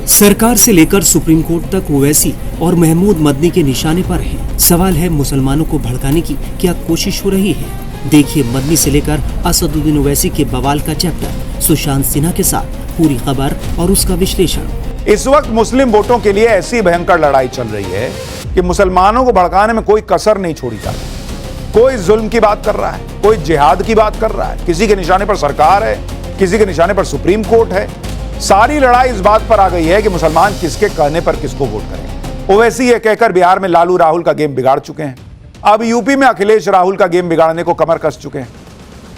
सरकार से लेकर सुप्रीम कोर्ट तक ओवैसी और महमूद मदनी के निशाने पर है। सवाल है मुसलमानों को भड़काने की क्या कोशिश हो रही है। देखिए मदनी से लेकर असदुद्दीन ओवैसी के बवाल का चैप्टर, सुशांत सिन्हा के साथ पूरी खबर और उसका विश्लेषण। इस वक्त मुस्लिम वोटों के लिए ऐसी भयंकर लड़ाई चल रही है कि मुसलमानों को भड़काने में कोई कसर नहीं छोड़ी जा रही। कोई जुल्म की बात कर रहा है, कोई जिहाद की बात कर रहा है, किसी के निशाने पर सरकार है, किसी के निशाने पर सुप्रीम कोर्ट है। सारी लड़ाई इस बात पर आ गई है कि मुसलमान किसके कहने पर किसको वोट करेंगे। ओवैसी ये कहकर बिहार में लालू राहुल का गेम बिगाड़ चुके हैं। अब यूपी में अखिलेश राहुल का गेम बिगाड़ने को कमर कस चुके हैं।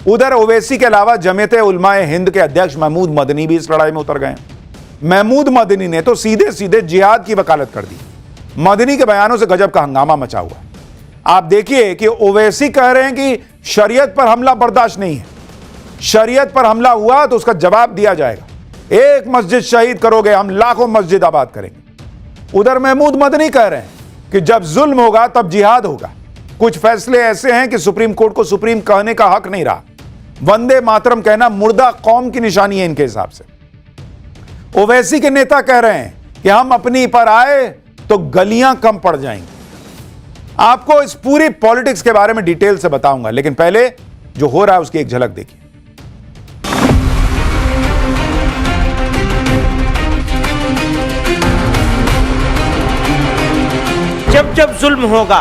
उधर ओवैसी के अलावा जमीयत उलमाए हिंद के अध्यक्ष महमूद मदनी भी इस लड़ाई में उतर गए। महमूद मदनी ने तो सीधे सीधे जिहाद की वकालत कर दी। मदनी के बयानों से गजब का हंगामा मचा हुआ है। आप देखिए कि ओवैसी कह रहे हैं कि शरीयत पर हमला बर्दाश्त नहीं है, शरीयत पर हमला हुआ तो उसका जवाब दिया जाएगा। एक मस्जिद शहीद करोगे, हम लाखों मस्जिद आबाद करेंगे। उधर महमूद मदनी कह रहे हैं कि जब जुल्म होगा तब जिहाद होगा। कुछ फैसले ऐसे हैं कि सुप्रीम कोर्ट को सुप्रीम कहने का हक नहीं रहा। वंदे मातरम कहना मुर्दा कौम की निशानी है इनके हिसाब से। ओवैसी के नेता कह रहे हैं कि हम अपनी पर आए तो गलियां कम पड़ जाएंगी। आपको इस पूरी पॉलिटिक्स के बारे में डिटेल से बताऊंगा, लेकिन पहले जो हो रहा है उसकी एक झलक देखिए। जब जब जुल्म होगा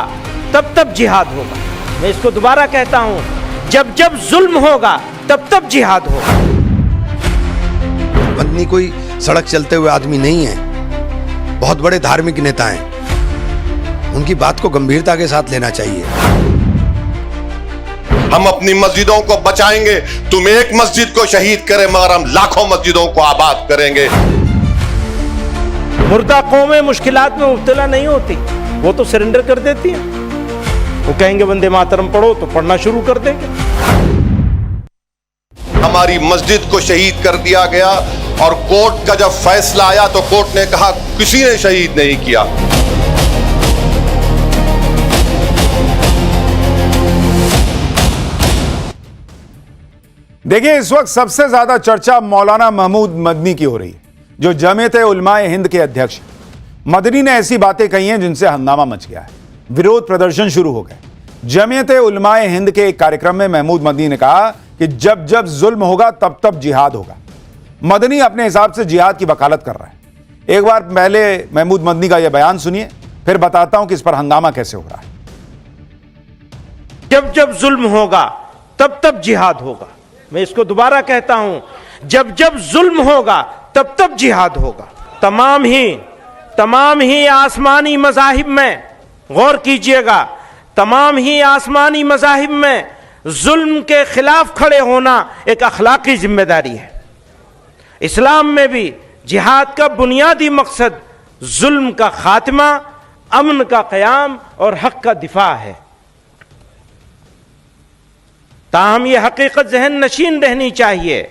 तब तब जिहाद होगा। मैं इसको दोबारा कहता हूं, जब जब जुल्म होगा तब तब जिहाद होगा। मदनी कोई सड़क चलते हुए आदमी नहीं है, बहुत बड़े धार्मिक नेता हैं। उनकी बात को गंभीरता के साथ लेना चाहिए। हम अपनी मस्जिदों को बचाएंगे। तुम एक मस्जिद को शहीद करें मगर हम लाखों मस्जिदों को आबाद करेंगे। मुर्दा कौमें मुश्किलात में मुब्तला नहीं होती, वो तो सरेंडर कर देती है। वो कहेंगे वंदे मातरम पढ़ो तो पढ़ना शुरू कर देंगे। हमारी मस्जिद को शहीद कर दिया गया और कोर्ट का जब फैसला आया तो कोर्ट ने कहा किसी ने शहीद नहीं किया। देखिए इस वक्त सबसे ज्यादा चर्चा मौलाना महमूद मदनी की हो रही है, जो जमीयत उलमाए हिंद के अध्यक्ष हैं। मदनी ने ऐसी बातें कही हैं जिनसे हंगामा मच गया है, विरोध प्रदर्शन शुरू हो गए। जमीयत उलमाए हिंद के एक कार्यक्रम में महमूद मदनी ने कहा कि जब जब जुल्म होगा तब तब जिहाद होगा। मदनी अपने हिसाब से जिहाद की वकालत कर रहा है। एक बार पहले महमूद मदनी का यह बयान सुनिए, फिर बताता हूं कि इस पर हंगामा कैसे हो रहा है। जब जब जुल्म होगा तब तब जिहाद होगा। मैं इसको दोबारा कहता हूं, जब जब जुल्म होगा तब तब जिहाद होगा। तमाम ही आसमानी मज़ाहिब में गौर कीजिएगा, तमाम ही आसमानी मज़ाहिब में जुल्म के खिलाफ खड़े होना एक अखलाकी जिम्मेदारी है। इस्लाम में भी जिहाद का बुनियादी मकसद जुल्म का खात्मा, अमन का क़याम और हक का दिफा है। ताहम यह हकीकत जहन नशीन रहनी चाहिए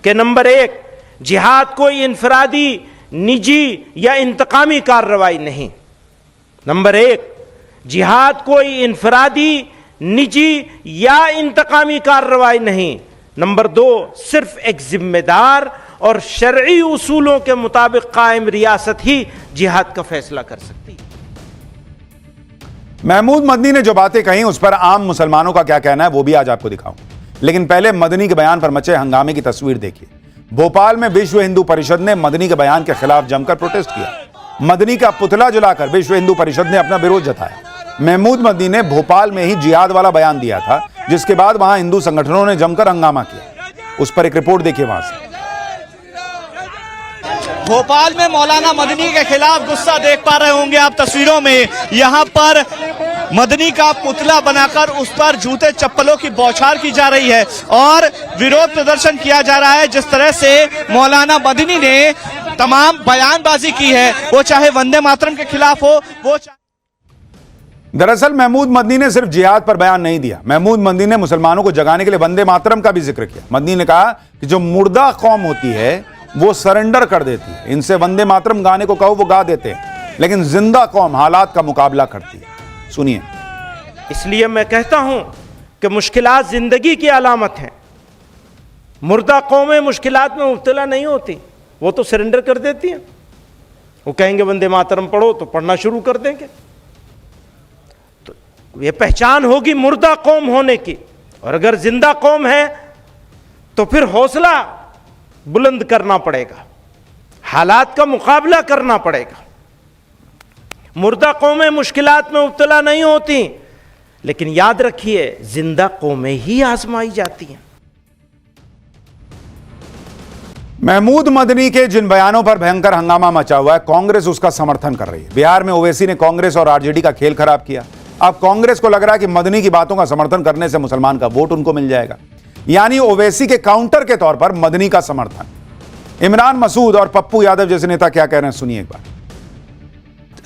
कि नंबर एक, जिहाद कोई इनफरादी, निजी या इंतकामी कार्रवाई नहीं। नंबर एक, जिहाद कोई इनफरादी, निजी या इंतकामी कार्रवाई नहीं। नंबर दो, सिर्फ एक जिम्मेदार और शरई उसूलों के मुताबिक कायम रियासत ही जिहाद का फैसला कर सकती है। महमूद मदनी ने जो बातें कही उस पर आम मुसलमानों का क्या कहना है वो भी आज आपको दिखाऊं, लेकिन पहले मदनी के बयान पर मचे हंगामे की तस्वीर देखिए। भोपाल में विश्व हिंदू परिषद ने मदनी के बयान के खिलाफ जमकर प्रोटेस्ट किया। मदनी का पुतला जलाकर विश्व हिंदू परिषद ने अपना विरोध जताया। महमूद मदनी ने भोपाल में ही जिहाद वाला बयान दिया था, जिसके बाद वहां हिंदू संगठनों ने जमकर हंगामा किया। उस पर एक रिपोर्ट देखिए वहां से। भोपाल में मौलाना मदनी के खिलाफ गुस्सा देख पा रहे होंगे आप तस्वीरों में। यहाँ पर मदनी का पुतला बनाकर उस पर जूते चप्पलों की बौछार की जा रही है और विरोध प्रदर्शन किया जा रहा है। जिस तरह से मौलाना मदनी ने तमाम बयानबाजी की है, वो चाहे वंदे मातरम के खिलाफ हो, वो दरअसल महमूद मदनी ने सिर्फ जिहाद पर बयान नहीं दिया। महमूद मदनी ने मुसलमानों को जगाने के लिए वंदे मातरम का भी जिक्र किया। मदनी ने कहा कि जो मुर्दा कौम होती है वो सरेंडर कर देती है, इनसे वंदे मातरम गाने को कहो वो गा देते हैं, लेकिन जिंदा कौम हालात का मुकाबला करती है। सुनिए। इसलिए मैं कहता हूं कि मुश्किलात जिंदगी की अलामत हैं। मुर्दा कौमें मुश्किलात में मुब्तला नहीं होती, वो तो सरेंडर कर देती हैं। वो कहेंगे वंदे मातरम पढ़ो तो पढ़ना शुरू कर देंगे। तो ये पहचान होगी मुर्दा कौम होने की। और अगर जिंदा कौम है तो फिर हौसला बुलंद करना पड़ेगा, हालात का मुकाबला करना पड़ेगा। मुर्दा कौमें मुश्किलात में मुब्तला नहीं होती, लेकिन याद रखिए जिंदा कौमें ही आजमाई जाती हैं। महमूद मदनी के जिन बयानों पर भयंकर हंगामा मचा हुआ है, कांग्रेस उसका समर्थन कर रही है। बिहार में ओवैसी ने कांग्रेस और आरजेडी का खेल खराब किया। अब कांग्रेस को लग रहा है कि मदनी की बातों का समर्थन करने से मुसलमान का वोट उनको मिल जाएगा, यानी ओवैसी के काउंटर के तौर पर मदनी का समर्थन। इमरान मसूद और पप्पू यादव जैसे नेता क्या कह रहे हैं, सुनिए एक बार।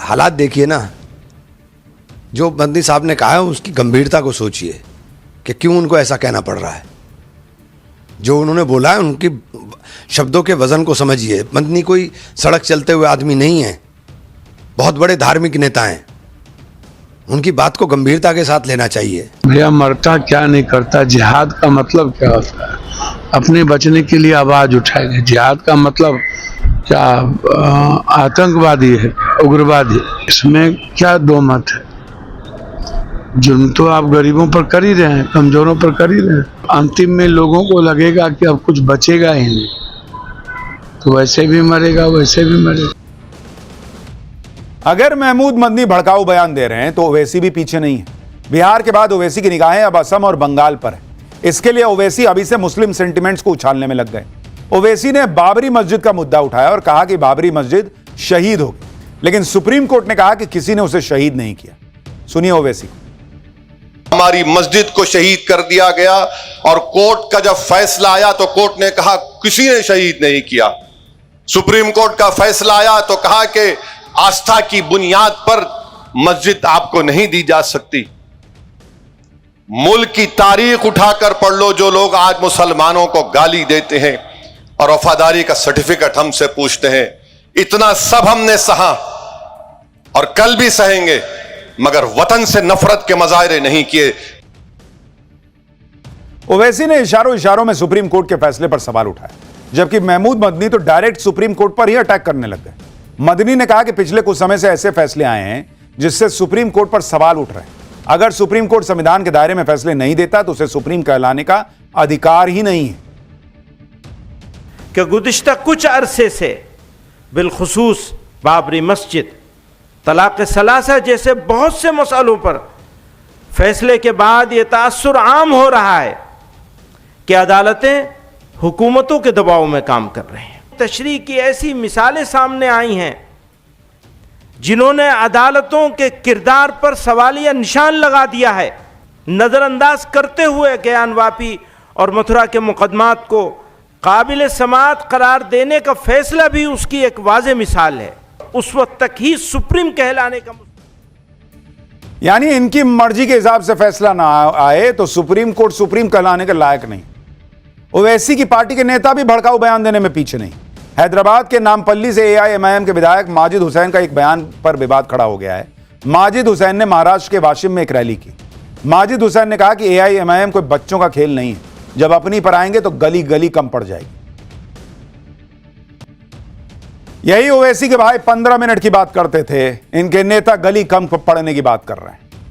हालात देखिए ना, जो मदनी साहब ने कहा है उसकी गंभीरता को सोचिए कि क्यों उनको ऐसा कहना पड़ रहा है। जो उन्होंने बोला है उनकी शब्दों के वजन को समझिए। मदनी कोई सड़क चलते हुए आदमी नहीं है, बहुत बड़े धार्मिक नेता हैं। उनकी बात को गंभीरता के साथ लेना चाहिए। भैया मरता क्या नहीं करता, जिहाद का मतलब क्या होता है? अपने बचने के लिए आवाज उठाएंगे। जिहाद का मतलब क्या आतंकवादी है, उग्रवादी? इसमें क्या दो मत है? जुर्म तो आप गरीबों पर कर ही रहे हैं, कमजोरों पर कर ही रहे हैं। अंतिम में लोगों को लगेगा कि अब कुछ बचेगा ही नहीं, तो वैसे भी मरेगा, वैसे भी मरेगा। अगर महमूद मदनी भड़काऊ बयान दे रहे हैं तो ओवैसी भी पीछे नहीं है। बिहार के बाद ओवैसी की निगाहें अब असम और बंगाल पर है। इसके लिए ओवैसी अभी से मुस्लिम सेंटिमेंट्स को उछालने में लग गए। ओवैसी ने बाबरी मस्जिद का मुद्दा उठाया और कहा कि बाबरी मस्जिद शहीद होगी, लेकिन सुप्रीम कोर्ट ने कहा कि किसी ने उसे शहीद नहीं किया। सुनिए ओवैसी। हमारी मस्जिद को शहीद कर दिया गया और कोर्ट का जब फैसला आया तो कोर्ट ने कहा किसी ने शहीद नहीं किया। सुप्रीम कोर्ट का फैसला आया तो कहा कि आस्था की बुनियाद पर मस्जिद आपको नहीं दी जा सकती। मुल्क की तारीख उठाकर पढ़ लो, जो लोग आज मुसलमानों को गाली देते हैं और वफादारी का सर्टिफिकेट हमसे पूछते हैं, इतना सब हमने सहा और कल भी सहेंगे, मगर वतन से नफरत के मजाहरे नहीं किए। ओवैसी ने इशारों इशारों में सुप्रीम कोर्ट के फैसले पर सवाल उठाया, जबकि महमूद मदनी तो डायरेक्ट सुप्रीम कोर्ट पर ही अटैक करने लग गए। मदनी ने कहा कि पिछले कुछ समय से ऐसे फैसले आए हैं जिससे सुप्रीम कोर्ट पर सवाल उठ रहे हैं। अगर सुप्रीम कोर्ट संविधान के दायरे में फैसले नहीं देता तो उसे सुप्रीम कहलाने का अधिकार ही नहीं है। कि गुज़िश्ता कुछ अरसे से बिलखुसूस बाबरी मस्जिद, तलाक़ सलासा जैसे बहुत से मसलों पर फैसले के बाद ये तासुर आम हो रहा है कि अदालतें हुकूमतों के दबाव में काम कर रही हैं। तशरीह की ऐसी मिसालें सामने आई हैं जिन्होंने अदालतों के किरदार पर सवालिया निशान लगा दिया है। नज़रअंदाज करते हुए ज्ञान वापी और मथुरा के मुकदमात को काबिल समाअत करार देने का फैसला भी उसकी एक वाज़ेह मिसाल है। उस वक्त तक ही सुप्रीम कहलाने का, यानी इनकी मर्जी के हिसाब से फैसला ना आए तो सुप्रीम कोर्ट सुप्रीम कहलाने के लायक नहीं। ओवैसी की पार्टी के नेता भी भड़काऊ बयान देने में पीछे नहीं। हैदराबाद के नामपल्ली से एआईएमआईएम के विधायक माजिद हुसैन का एक बयान पर विवाद खड़ा हो गया है। माजिद हुसैन ने महाराष्ट्र के वाशिम में एक रैली की। माजिद हुसैन ने कहा कि एआईएमआईएम कोई बच्चों का खेल नहीं है, जब अपनी पर आएंगे तो गली गली कम पड़ जाएगी। यही ओवैसी के भाई 15 मिनट की बात करते थे, इनके नेता गली कम पड़ने की बात कर रहे हैं।